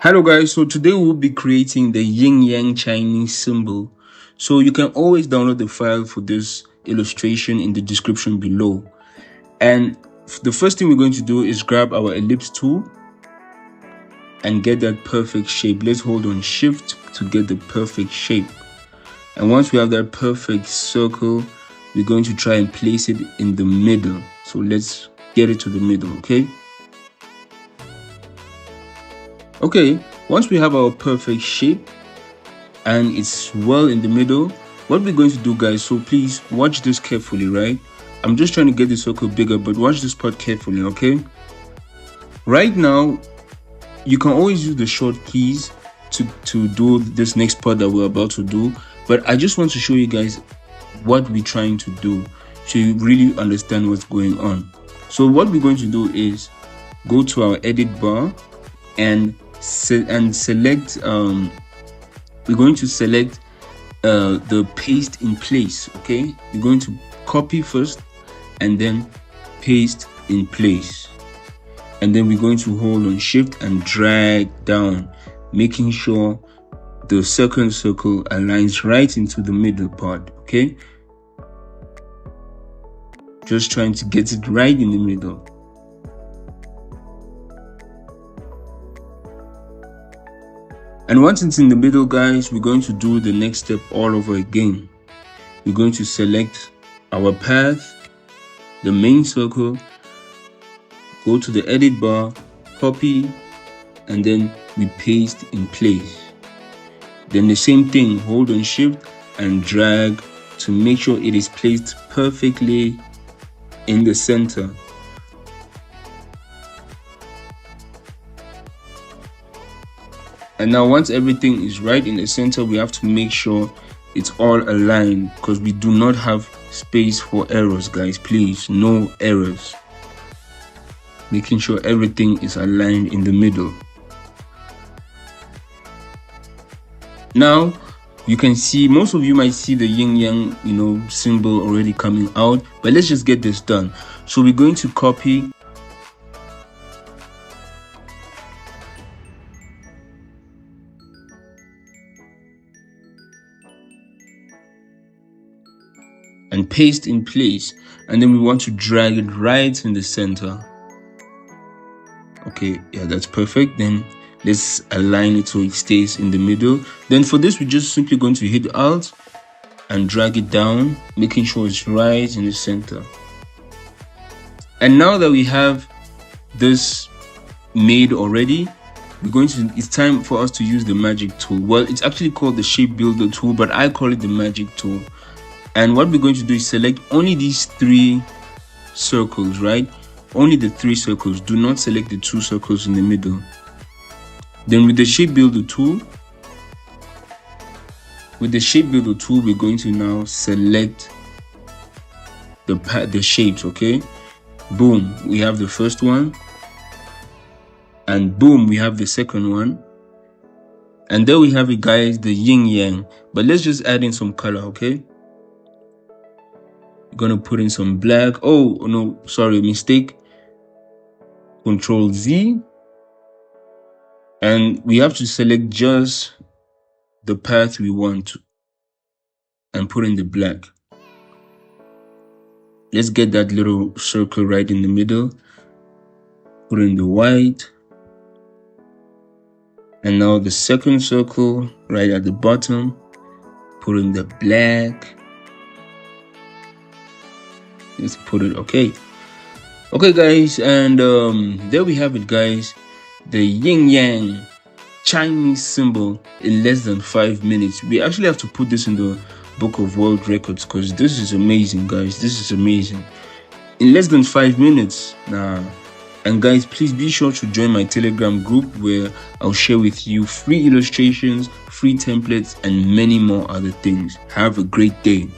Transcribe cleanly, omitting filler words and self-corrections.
Hello guys, so today we'll be creating the yin yang Chinese symbol. So you can always download the file for this illustration in the description below. And the first thing we're going to do is grab our ellipse tool and get that perfect shape. Let's hold on shift to get the perfect shape. And once we have that perfect circle, we're going to try and place it in the middle. So let's get it to the middle, okay? Okay, once we have our perfect shape and it's well in the middle, what we're going to do, guys, so please watch this carefully, right? I'm just trying to get the circle bigger, but watch this part carefully, okay? Right now, you can always use the short keys to do this next part that we're about to do, but I just want to show you guys what we're trying to do so you really understand what's going on. So what we're going to do is go to our edit bar and select we're going to select the paste in place. Okay, we're going to copy first and then paste in place, and then we're going to hold on shift and drag down, making sure the second circle aligns right into the middle part. Okay, just trying to get it right in the middle. And once it's in the middle, guys, we're going to do the next step all over again. We're going to select our path, the main circle, go to the edit bar, copy, and then we paste in place. Then the same thing, hold on shift and drag to make sure it is placed perfectly in the center. And now once everything is right in the center, we have to make sure it's all aligned, because we do not have space for errors, guys. Please, no errors. Making sure everything is aligned in the middle. Now you can see, most of you might see the yin yang symbol already coming out, but let's just get this done. So we're going to copy and paste in place, and then we want to drag it right in the center. Okay, yeah, that's perfect. Then let's align it so it stays in the middle. Then for this, we're just simply going to hit Alt and drag it down, making sure it's right in the center. And now that we have this made already, it's time for us to use the magic tool. Well, it's actually called the shape builder tool, but I call it the magic tool. And what we're going to do is select only these 3 circles, right? Only the 3 circles. Do not select the 2 circles in the middle. Then with the shape builder tool, we're going to now select the shapes, okay? Boom, we have the first one. And boom, we have the second one. And there we have it, guys, the yin yang. But let's just add in some color, okay? Gonna put in some black. Oh no, sorry, mistake. Control Z, and we have to select just the path we want and put in the black. Let's get that little circle right in the middle, put in the white, and now the second circle right at the bottom, put in the black. Let's put it okay, guys, and there we have it, guys, the yin yang Chinese symbol in less than 5 minutes. We actually have to put this in the book of world records, because this is amazing, guys. This is amazing. In less than 5 minutes. And guys, please be sure to join my Telegram group, where I'll share with you free illustrations, free templates, and many more other things. Have a great day.